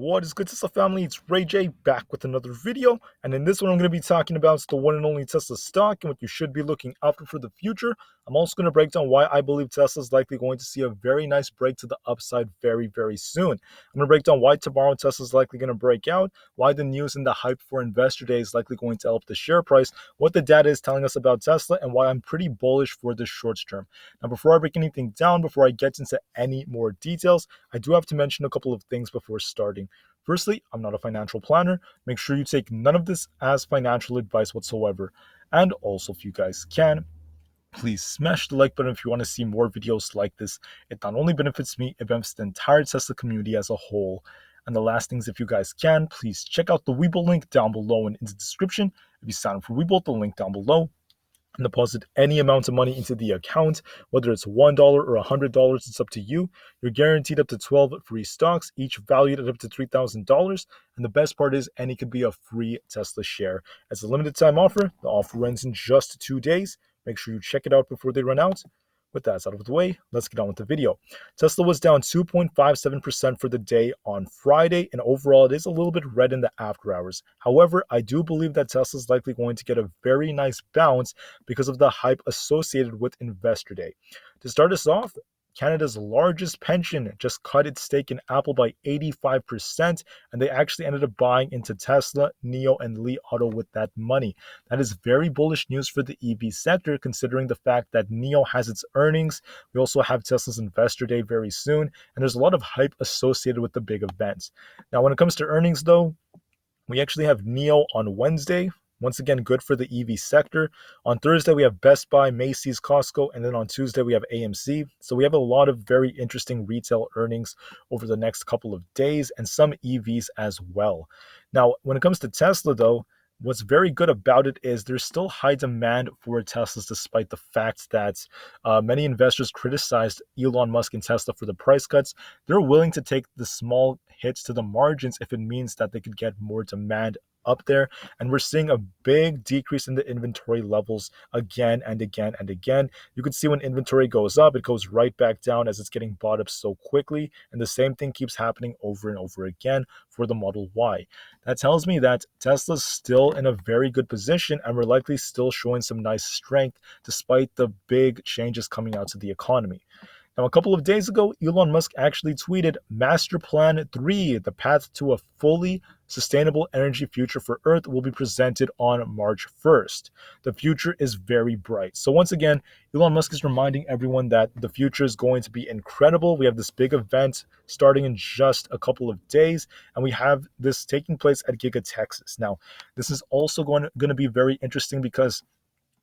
What is good, Tesla family? It's Ray J back with another video, and in this one I'm going to be talking about the one and only Tesla stock and what you should be looking out for the future. I'm also going to break down why I believe Tesla is likely going to see a very nice break to the upside very soon. I'm going to break down why tomorrow Tesla is likely going to break out, why the news and the hype for Investor Day is likely going to help the share price, what the data is telling us about Tesla, and why I'm pretty bullish for the short term. Now, before I break anything down, before I get into any more details, I do have to mention a couple of things before starting. Firstly, I'm not a financial planner. Make sure you take none of this as financial advice whatsoever. And also, if you guys can, please smash the like button if you want to see more videos like this. It not only benefits me, it benefits the entire Tesla community as a whole. And the last things, if you guys can, please check out the Webull link down below and in the description. If you sign up for Webull, the link down below, and deposit any amount of money into the account, whether it's $1 or $100, it's up to you. You're guaranteed up to 12 free stocks, each valued at up to $3,000. And the best part is any could be a free Tesla share. As a limited time offer, the offer ends in just 2 days. Make sure you check it out before they run out. With that out of the way, let's get on with the video. Tesla was down 2.57% for the day on Friday, and overall it is a little bit red in the after hours. However, I do believe that Tesla is likely going to get a very nice bounce because of the hype associated with Investor Day. To start us off, Canada's largest pension just cut its stake in Apple by 85%, and they actually ended up buying into Tesla, NIO, and Li Auto with that money. That is very bullish news for the EV sector, considering the fact that NIO has its earnings. We also have Tesla's Investor Day very soon, and there's a lot of hype associated with the big events. Now, when it comes to earnings, though, we actually have NIO on Wednesday. Once again, good for the EV sector. On Thursday, we have Best Buy, Macy's, Costco, and then on Tuesday, we have AMC. So we have a lot of very interesting retail earnings over the next couple of days and some EVs as well. Now, when it comes to Tesla, though, what's very good about it is there's still high demand for Teslas, despite the fact that many investors criticized Elon Musk and Tesla for the price cuts. They're willing to take the small hits to the margins if it means that they could get more demand up there, and we're seeing a big decrease in the inventory levels again and again and again. You can see when inventory goes up, it goes right back down as it's getting bought up so quickly, and the same thing keeps happening over and over again for the Model Y. That tells me that Tesla's still in a very good position, and we're likely still showing some nice strength despite the big changes coming out to the economy. Now, a couple of days ago, Elon Musk actually tweeted Master Plan 3, the path to a fully sustainable energy future for Earth, will be presented on March 1st. The future is very bright. So once again, Elon Musk is reminding everyone that the future is going to be incredible. We have this big event starting in just a couple of days, and we have this taking place at Giga Texas. Now, this is also going to be very interesting because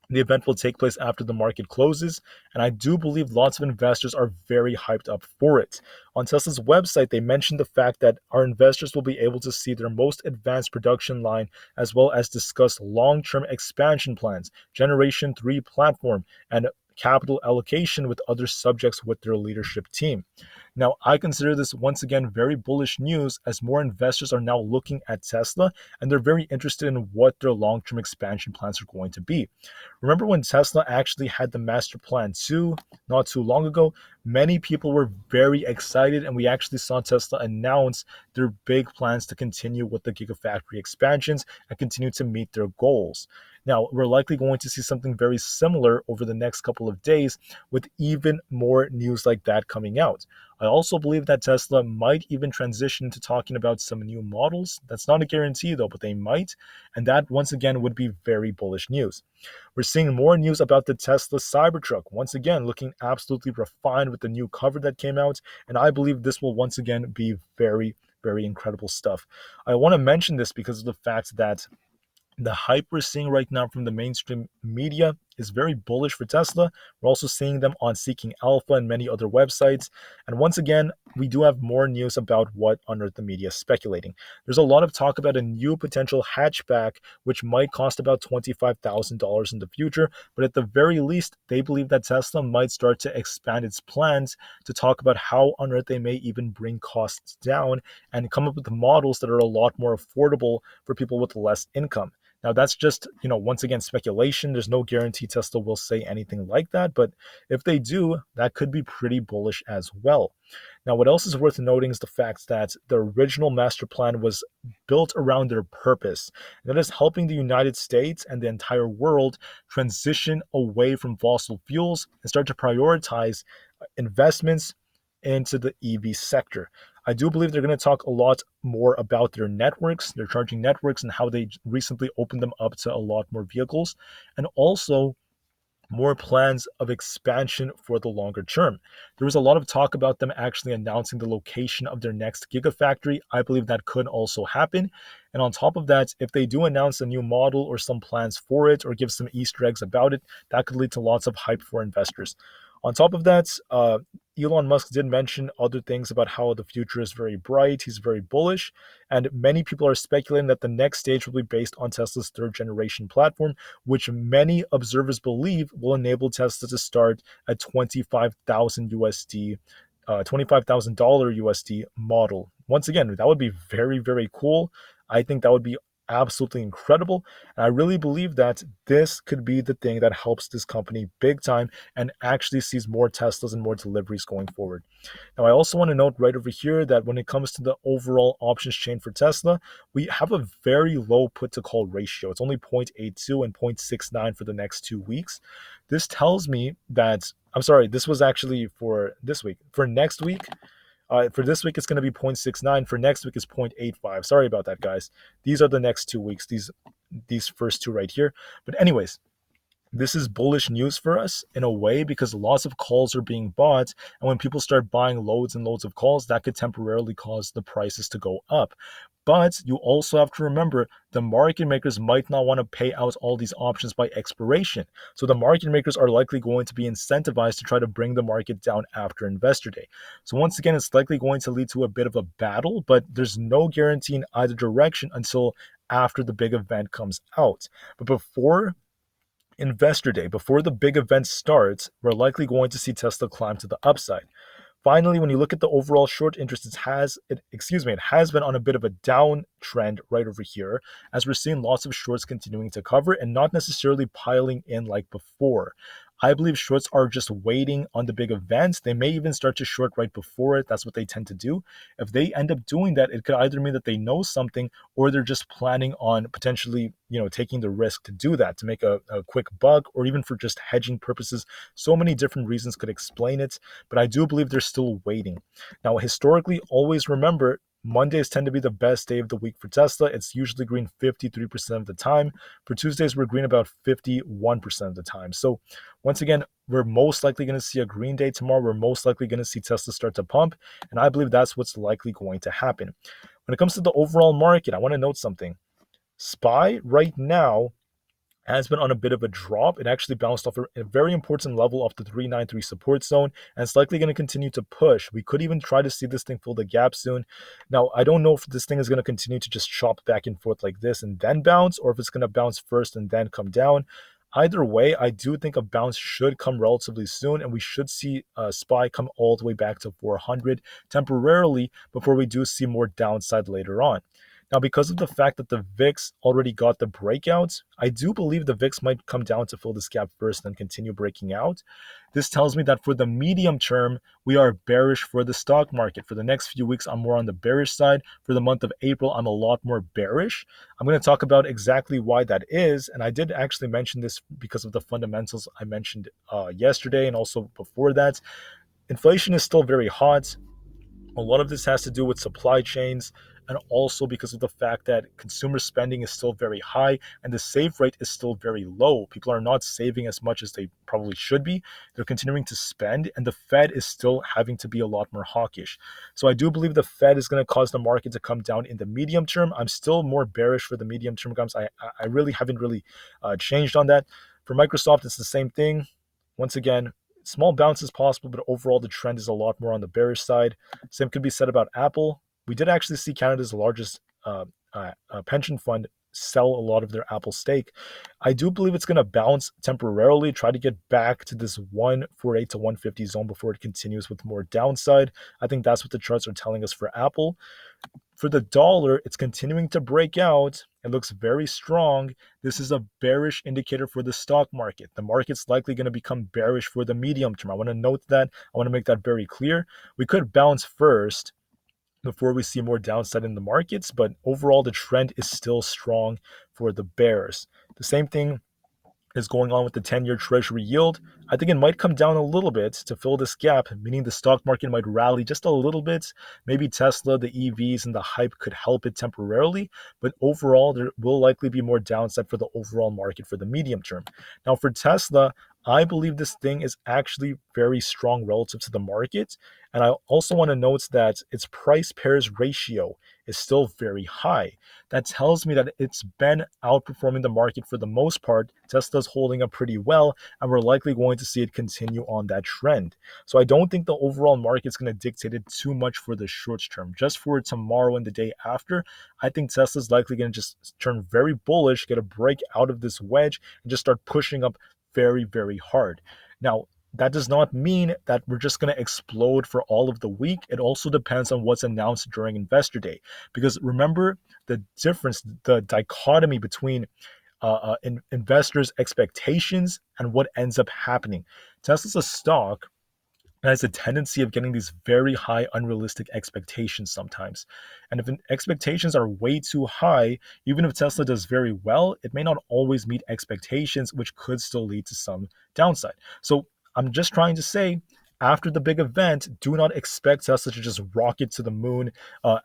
the event will take place after the market closes, and I do believe lots of investors are very hyped up for it. On Tesla's website, they mentioned the fact that our investors will be able to see their most advanced production line, as well as discuss long-term expansion plans, Generation 3 platform, and capital allocation with other subjects with their leadership team. Now, I consider this once again very bullish news, as more investors are now looking at Tesla and they're very interested in what their long-term expansion plans are going to be. Remember when Tesla actually had the Master Plan 2 not too long ago? Many people were very excited, and we actually saw Tesla announce their big plans to continue with the Gigafactory expansions and continue to meet their goals. Now, we're likely going to see something very similar over the next couple of days with even more news like that coming out. I also believe that Tesla might even transition to talking about some new models. That's not a guarantee though, but they might. And that once again would be very bullish news. We're seeing more news about the Tesla Cybertruck, once again looking absolutely refined with the new cover that came out. And I believe this will once again be very incredible stuff. I want to mention this because of the fact that the hype we're seeing right now from the mainstream media is very bullish for Tesla. We're also seeing them on Seeking Alpha and many other websites. And once again, we do have more news about what on earth the media is speculating. There's a lot of talk about a new potential hatchback, which might cost about $25,000 in the future. But at the very least, they believe that Tesla might start to expand its plans to talk about how on earth they may even bring costs down and come up with models that are a lot more affordable for people with less income. Now that's just, once again, speculation. There's no guarantee Tesla will say anything like that, but if they do, that could be pretty bullish as well. Now, what else is worth noting is the fact that the original master plan was built around their purpose. And that is helping the United States and the entire world transition away from fossil fuels and start to prioritize investments into the EV sector. I do believe they're going to talk a lot more about their networks, their charging networks, and how they recently opened them up to a lot more vehicles, and also more plans of expansion for the longer term. There was a lot of talk about them actually announcing the location of their next gigafactory. I believe that could also happen. And on top of that, if they do announce a new model or some plans for it or give some Easter eggs about it, that could lead to lots of hype for investors. On top of that, Elon Musk did mention other things about how the future is very bright. He's very bullish. And many people are speculating that the next stage will be based on Tesla's third generation platform, which many observers believe will enable Tesla to start at 25,000 USD, $25,000 USD model. Once again, that would be very, very cool. I think that would be absolutely incredible. And I really believe that this could be the thing that helps this company big time and actually sees more Teslas and more deliveries going forward. Now, I also want to note right over here that when it comes to the overall options chain for Tesla, we have a very low put to call ratio. It's only 0.82 and 0.69 for the next 2 weeks. This tells me that, I'm sorry, this was actually for this week. For next week, for this week, it's going to be 0.69. For next week, it's 0.85. Sorry about that, guys. These are the next 2 weeks, these first two right here. But anyways, this is bullish news for us in a way because lots of calls are being bought. And when people start buying loads and loads of calls, that could temporarily cause the prices to go up. But you also have to remember the market makers might not want to pay out all these options by expiration. So the market makers are likely going to be incentivized to try to bring the market down after Investor Day. So once again, it's likely going to lead to a bit of a battle, but there's no guarantee in either direction until after the big event comes out. But before Investor Day, before the big event starts, we're likely going to see Tesla climb to the upside. Finally, when you look at the overall short interest, it has been on a bit of a downtrend right over here, as we're seeing lots of shorts continuing to cover and not necessarily piling in like before. I believe shorts are just waiting on the big events. They may even start to short right before it. That's what they tend to do. If they end up doing that, it could either mean that they know something or they're just planning on potentially, taking the risk to do that, to make a quick buck, or even for just hedging purposes. So many different reasons could explain it, but I do believe they're still waiting. Now, historically, always remember, Mondays tend to be the best day of the week for Tesla. It's usually green 53% of the time. For Tuesdays, we're green about 51% of the time. So once again, we're most likely going to see a green day tomorrow. We're most likely going to see Tesla start to pump. And I believe that's what's likely going to happen. When it comes to the overall market, I want to note something. SPY right now has been on a bit of a drop. It actually bounced off a very important level off the 393 support zone, and it's likely going to continue to push. We could even try to see this thing fill the gap soon. Now, I don't know if this thing is going to continue to just chop back and forth like this and then bounce, or if it's going to bounce first and then come down. Either way, I do think a bounce should come relatively soon, and we should see SPY come all the way back to 400 temporarily before we do see more downside later on. Now, because of the fact that the VIX already got the breakout, I do believe the VIX might come down to fill this gap first and continue breaking out. This tells me that for the medium term, we are bearish for the stock market. For the next few weeks, I'm more on the bearish side. For the month of April, I'm a lot more bearish. I'm going to talk about exactly why that is. And I did actually mention this because of the fundamentals I mentioned yesterday and also before that. Inflation is still very hot. A lot of this has to do with supply chains and also because of the fact that consumer spending is still very high and the save rate is still very low. People are not saving as much as they probably should be. They're continuing to spend, and the Fed is still having to be a lot more hawkish. So I do believe the Fed is going to cause the market to come down in the medium term. I'm still more bearish for the medium term, guys. I really haven't changed on that. For Microsoft, it's the same thing. Once again, small bounce is possible, but overall the trend is a lot more on the bearish side. Same could be said about Apple. We did actually see Canada's largest pension fund sell a lot of their Apple stake. I do believe it's going to bounce temporarily, try to get back to this 148 to 150 zone before it continues with more downside. I think that's what the charts are telling us for Apple. For the dollar, it's continuing to break out. It looks very strong. This is a bearish indicator for the stock market. The market's likely going to become bearish for the medium term. I want to note that. I want to make that very clear. We could bounce first before we see more downside in the markets, but overall, the trend is still strong for the bears. The same thing is going on with the 10-year treasury yield. I think it might come down a little bit to fill this gap, meaning the stock market might rally just a little bit. Maybe Tesla, the EVs, and the hype could help it temporarily, but overall, there will likely be more downside for the overall market for the medium term. Now, for Tesla, I believe this thing is actually very strong relative to the market. And I also want to note that its price pairs ratio is still very high. That tells me that it's been outperforming the market for the most part. Tesla's holding up pretty well, and we're likely going to see it continue on that trend. So I don't think the overall market's going to dictate it too much for the short term. Just for tomorrow and the day after, I think Tesla's likely going to just turn very bullish, get a break out of this wedge, and just start pushing up very, very hard. Now, that does not mean that we're just going to explode for all of the week. It also depends on what's announced during Investor Day. Because remember the difference, the dichotomy between investors' expectations and what ends up happening. Tesla's a stock has a tendency of getting these very high unrealistic expectations sometimes. And if expectations are way too high, even if Tesla does very well, it may not always meet expectations, which could still lead to some downside. So I'm just trying to say, after the big event, do not expect Tesla to just rocket to the moon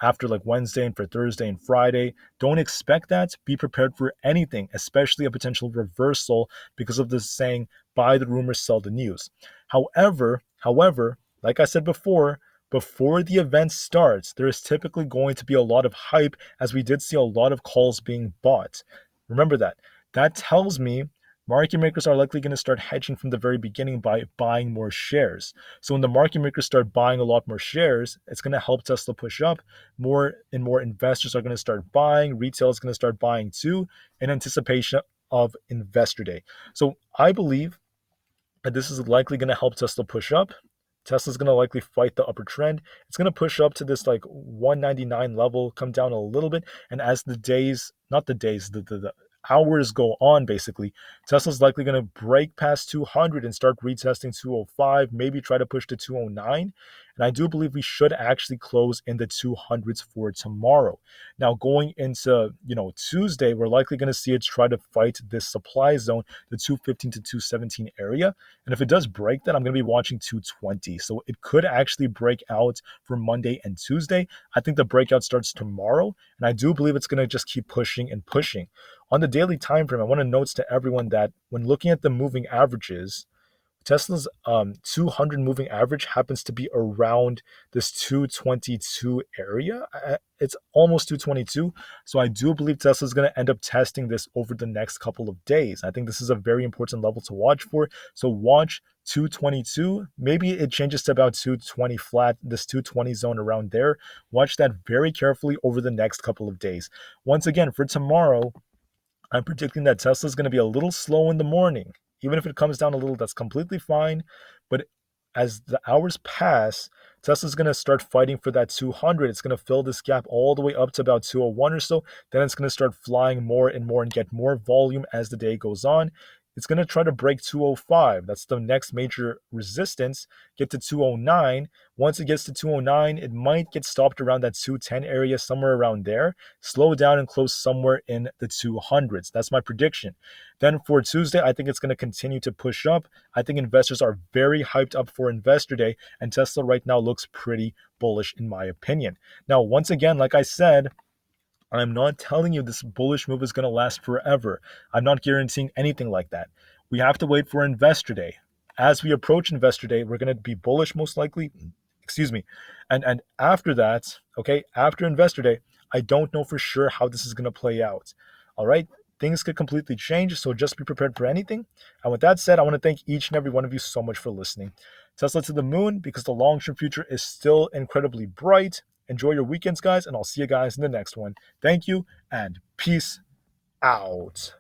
after like Wednesday and for Thursday and Friday. Don't expect that. Be prepared for anything, especially a potential reversal because of this saying, buy the rumors, sell the news. However, like I said before the event starts, there is typically going to be a lot of hype, as we did see a lot of calls being bought. Remember that. That tells me market makers are likely going to start hedging from the very beginning by buying more shares. So when the market makers start buying a lot more shares, it's going to help Tesla push up. More and more investors are going to start buying. Retail is going to start buying too in anticipation of Investor Day. So I believe that this is likely going to help Tesla push up. Tesla's going to likely fight the upper trend. It's going to push up to this like 199 level, come down a little bit. And as the days, not the days, the hours go on, basically, Tesla's likely going to break past 200 and start retesting 205, maybe try to push to 209. And I do believe we should actually close in the 200s for tomorrow. Now, going into Tuesday, we're likely going to see it try to fight this supply zone, the 215 to 217 area. And if it does break that, I'm going to be watching 220. So it could actually break out for Monday and Tuesday. I think the breakout starts tomorrow, and I do believe it's going to just keep pushing and pushing. On the daily time frame, I want to note to everyone that when looking at the moving averages, Tesla's 200 moving average happens to be around this 222 area. It's almost 222. So I do believe Tesla's going to end up testing this over the next couple of days. I think this is a very important level to watch for. So watch 222. Maybe it changes to about 220 flat, this 220 zone around there. Watch that very carefully over the next couple of days. Once again, for tomorrow, I'm predicting that Tesla's going to be a little slow in the morning. Even if it comes down a little, that's completely fine. But as the hours pass, Tesla's going to start fighting for that 200. It's going to fill this gap all the way up to about 201 or so. Then it's going to start flying more and more and get more volume as the day goes on. It's going to try to break 205. That's the next major resistance. Get to 209. Once it gets to 209, it might get stopped around that 210 area, somewhere around there. Slow down and close somewhere in the 200s. That's my prediction. Then for Tuesday, I think it's going to continue to push up. I think investors are very hyped up for Investor Day, and Tesla right now looks pretty bullish in my opinion. Now, once again, like I said, I'm not telling you this bullish move is going to last forever. I'm not guaranteeing anything like that. We have to wait for Investor Day. As we approach Investor Day, we're going to be bullish most likely. Excuse me. And after that, okay, after Investor Day, I don't know for sure how this is going to play out. All right? Things could completely change, so just be prepared for anything. And with that said, I want to thank each and every one of you so much for listening. Tesla to the moon, because the long-term future is still incredibly bright. Enjoy your weekends, guys, and I'll see you guys in the next one. Thank you, and peace out.